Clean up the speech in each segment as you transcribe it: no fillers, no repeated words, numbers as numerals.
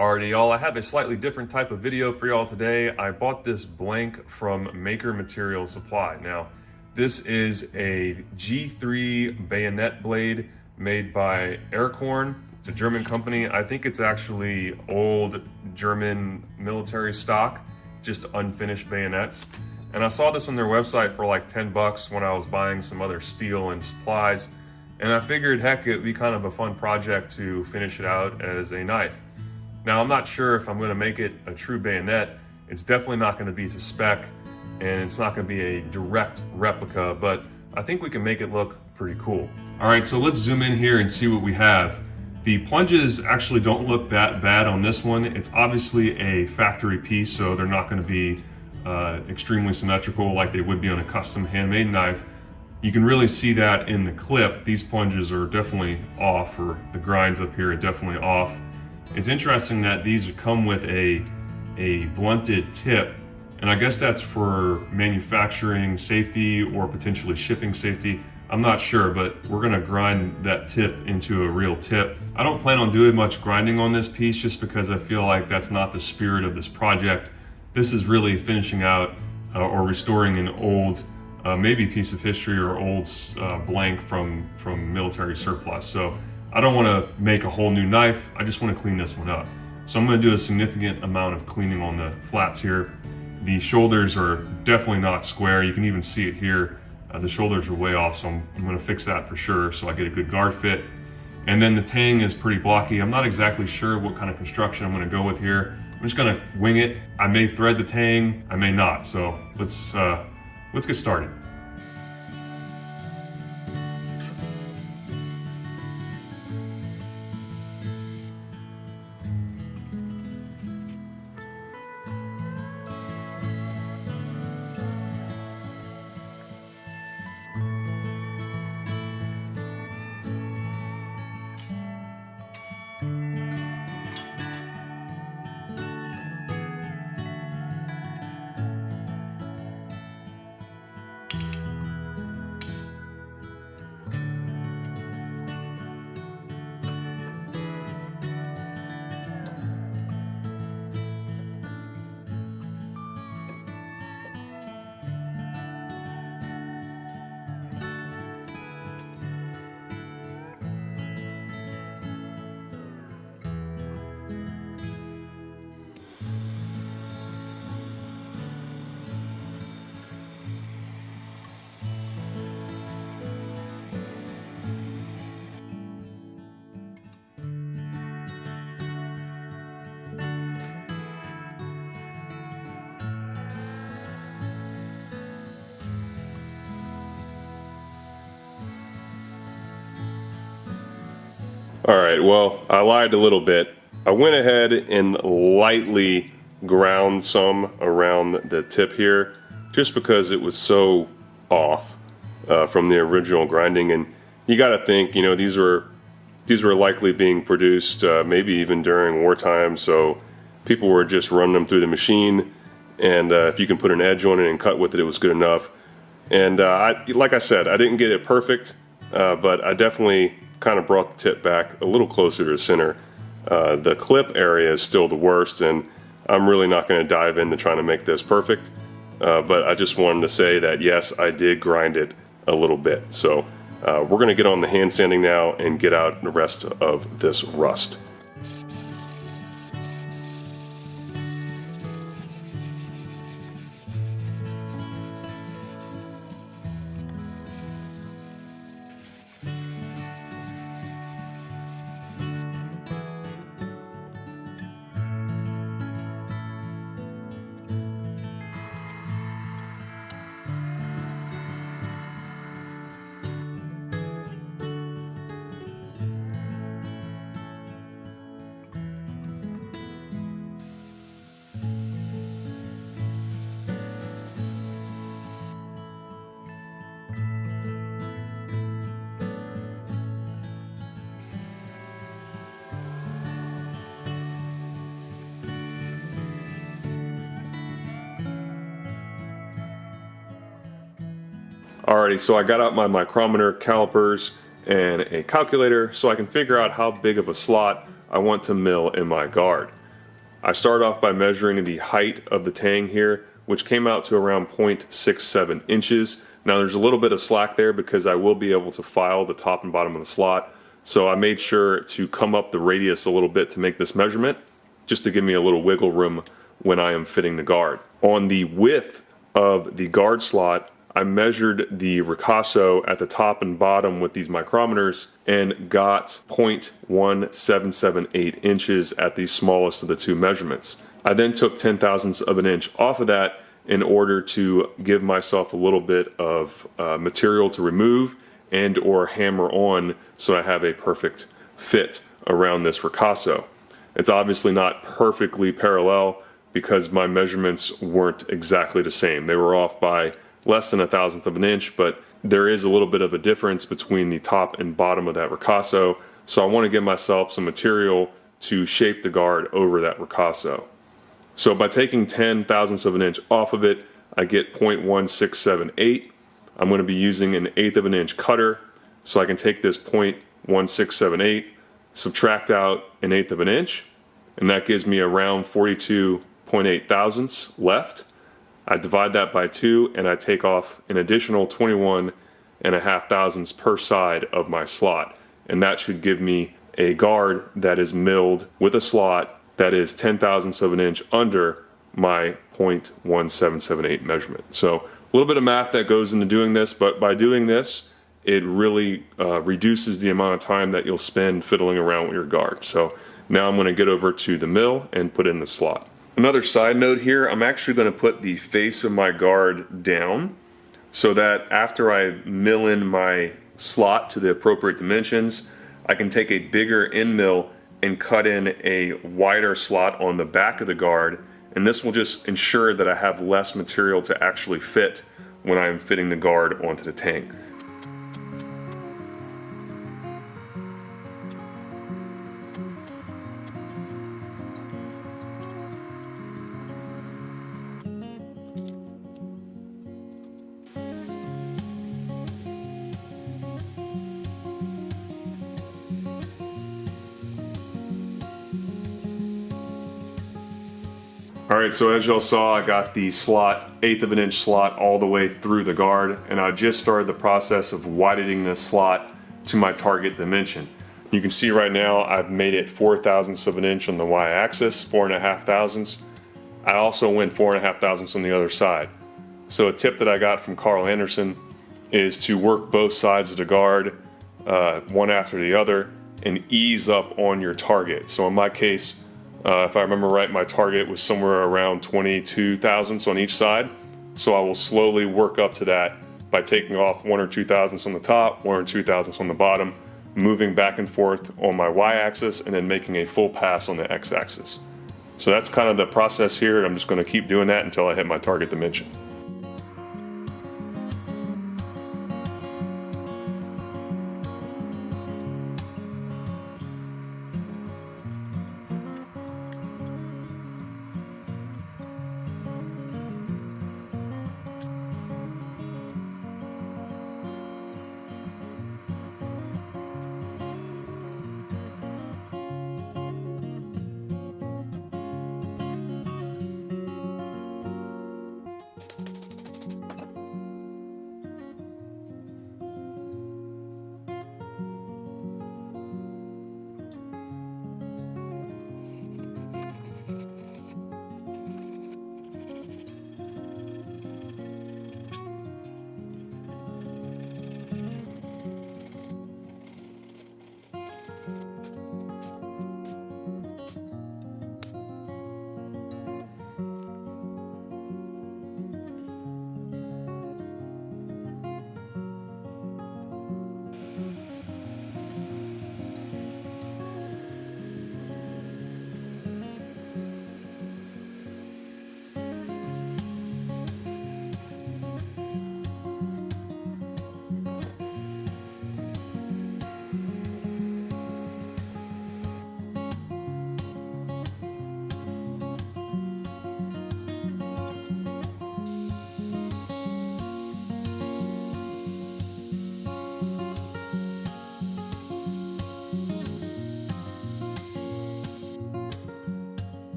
Alrighty, y'all, I have a slightly different type of video for y'all today. I bought this blank from Maker Material Supply. Now, this is a G3 bayonet blade made by Aircorn. It's a German company. I think it's actually old German military stock, just unfinished bayonets. And I saw this on their website for like 10 bucks when I was buying some other steel and supplies. And I figured, heck, it'd be kind of a fun project to finish it out as a knife. Now, I'm not sure if I'm going to make it a true bayonet. It's definitely not going to be to spec, and it's not going to be a direct replica, but I think we can make it look pretty cool. All right, so let's zoom in here and see what we have. The plunges actually don't look that bad on this one. It's obviously a factory piece, so they're not going to be extremely symmetrical like they would be on a custom handmade knife. You can really see that in the clip. These plunges are definitely off, or the grinds up here are definitely off. It's interesting that these come with a blunted tip, and I guess that's for manufacturing safety or potentially shipping safety. I'm not sure, but we're gonna grind that tip into a real tip. I don't plan on doing much grinding on this piece just because I feel like that's not the spirit of this project. This is really finishing out or restoring an old, maybe piece of history or old blank from military surplus. So I don't want to make a whole new knife. I just want to clean this one up. So I'm going to do a significant amount of cleaning on the flats here. The shoulders are definitely not square. You can even see it here. The shoulders are way off, so I'm going to fix that for sure so I get a good guard fit. And then the tang is pretty blocky. I'm not exactly sure what kind of construction I'm going to go with here. I'm just going to wing it. I may thread the tang, I may not. So let's get started. All right, well, I lied a little bit. I went ahead and lightly ground some around the tip here just because it was so off from the original grinding. And you got to think, you know, these were likely being produced maybe even during wartime, so people were just running them through the machine, and if you can put an edge on it and cut with it, it was good enough. And like I said, I didn't get it perfect, but I definitely kind of brought the tip back a little closer to the center. The clip area is still the worst, and I'm really not going to dive into trying to make this perfect, but I just wanted to say that yes, I did grind it a little bit. So we're going to get on the hand sanding now and get out the rest of this rust. Alrighty, so I got out my micrometer, calipers, and a calculator so I can figure out how big of a slot I want to mill in my guard. I started off by measuring the height of the tang here, which came out to around 0.67 inches. Now there's a little bit of slack there because I will be able to file the top and bottom of the slot. So I made sure to come up the radius a little bit to make this measurement, just to give me a little wiggle room when I am fitting the guard. On the width of the guard slot, I measured the ricasso at the top and bottom with these micrometers and got 0.1778 inches at the smallest of the two measurements. I then took 0.010 of an inch off of that in order to give myself a little bit of material to remove and or hammer on so I have a perfect fit around this ricasso. It's obviously not perfectly parallel because my measurements weren't exactly the same. They were off by less than 1/1000th of an inch, but there is a little bit of a difference between the top and bottom of that ricasso, so I want to give myself some material to shape the guard over that ricasso. So by taking 0.010 of an inch off of it, I get 0.1678. I'm going to be using an 1/8 of an inch cutter, so I can take this 0.1678, subtract out an 1/8 of an inch, and that gives me around 42.8 thousandths left. I divide that by 2 and I take off an additional 21.5 thousandths per side of my slot, and that should give me a guard that is milled with a slot that is 0.010 of an inch under my 0.1778 measurement. So a little bit of math that goes into doing this, but by doing this it really reduces the amount of time that you'll spend fiddling around with your guard. So now I'm going to get over to the mill and put in the slot. Another side note here, I'm actually going to put the face of my guard down so that after I mill in my slot to the appropriate dimensions, I can take a bigger end mill and cut in a wider slot on the back of the guard, and this will just ensure that I have less material to actually fit when I'm fitting the guard onto the tank. Alright, so as y'all saw, I got the slot, 1/8 of an inch slot all the way through the guard, and I just started the process of widening this slot to my target dimension. You can see right now I've made it 0.004 of an inch on the y-axis, 4.5 thousandths. I also went 4.5 thousandths on the other side. So a tip that I got from Carl Anderson is to work both sides of the guard, one after the other, and ease up on your target. So in my case, if I remember right, my target was somewhere around 22 thousandths on each side. So I will slowly work up to that by taking off 1 or 2 thousandths on the top, 1 or 2 thousandths on the bottom, moving back and forth on my y-axis, and then making a full pass on the x-axis. So that's kind of the process here. I'm just going to keep doing that until I hit my target dimension.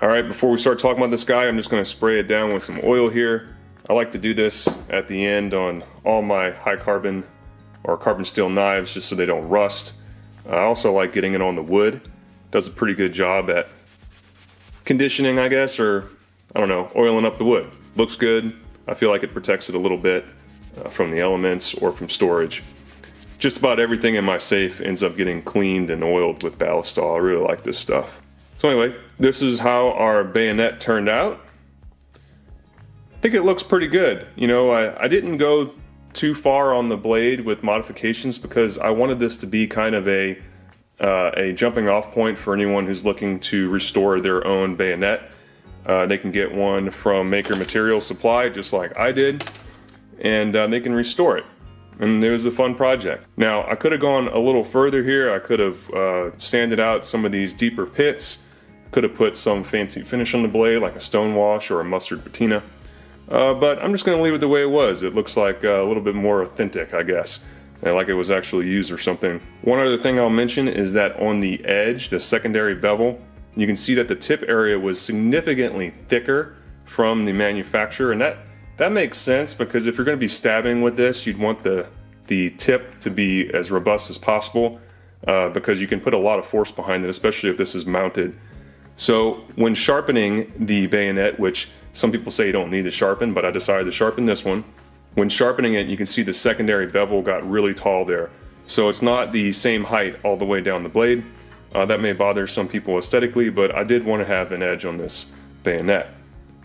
All right, before we start talking about this guy, I'm just going to spray it down with some oil here. I like to do this at the end on all my high carbon or carbon steel knives just so they don't rust. I also like getting it on the wood. Does a pretty good job at conditioning, I guess, or I don't know, oiling up the wood. Looks good. I feel like it protects it a little bit from the elements or from storage. Just about everything in my safe ends up getting cleaned and oiled with Ballistol. I really like this stuff. So anyway, this is how our bayonet turned out. I think it looks pretty good. You know, I didn't go too far on the blade with modifications because I wanted this to be kind of a jumping off point for anyone who's looking to restore their own bayonet. They can get one from Maker Material Supply just like I did, and they can restore it. And it was a fun project. Now, I could have gone a little further here. I could have sanded out some of these deeper pits, could have put some fancy finish on the blade like a stone wash or a mustard patina. But I'm just going to leave it the way it was. It looks like a little bit more authentic, I guess, and like it was actually used or something. One other thing I'll mention is that on the edge, the secondary bevel, you can see that the tip area was significantly thicker from the manufacturer, and that makes sense because if you're going to be stabbing with this, you'd want the tip to be as robust as possible because you can put a lot of force behind it, especially if this is mounted. So when sharpening the bayonet, which some people say you don't need to sharpen, but I decided to sharpen this one. When sharpening it, you can see the secondary bevel got really tall there. So it's not the same height all the way down the blade. That may bother some people aesthetically, but I did want to have an edge on this bayonet.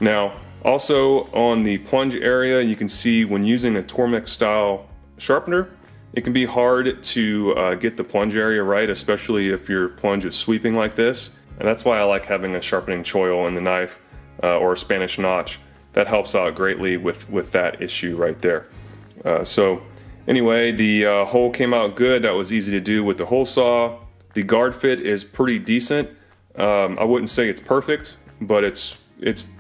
Now, also on the plunge area, you can see when using a Tormek style sharpener, it can be hard to get the plunge area right, especially if your plunge is sweeping like this. And that's why I like having a sharpening choil in the knife or a Spanish notch. That helps out greatly with that issue right there. So anyway, the hole came out good. That was easy to do with the hole saw. The guard fit is pretty decent. I wouldn't say it's perfect, but it's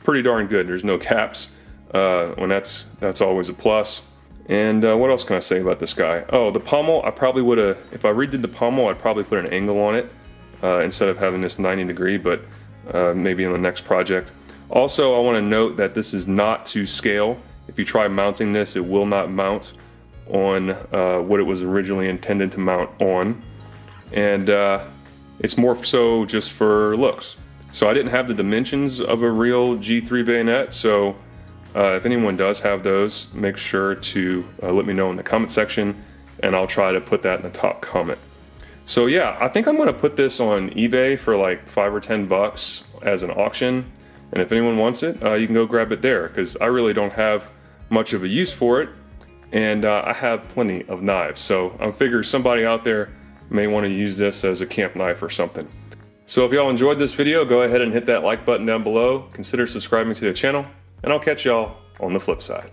pretty darn good. There's no caps, and that's always a plus. And what else can I say about this guy? Oh, the pommel, I probably would have, if I redid the pommel, I'd probably put an angle on it instead of having this 90 degree, but maybe in the next project. Also, I want to note that this is not to scale. If you try mounting this, it will not mount on what it was originally intended to mount on. And it's more so just for looks. So I didn't have the dimensions of a real G3 bayonet, so if anyone does have those, make sure to let me know in the comment section, and I'll try to put that in the top comment. So yeah, I think I'm going to put this on eBay for like $5 or $10 as an auction, and if anyone wants it, you can go grab it there, because I really don't have much of a use for it, and I have plenty of knives, so I figure somebody out there may want to use this as a camp knife or something. So if y'all enjoyed this video, go ahead and hit that like button down below, consider subscribing to the channel, and I'll catch y'all on the flip side.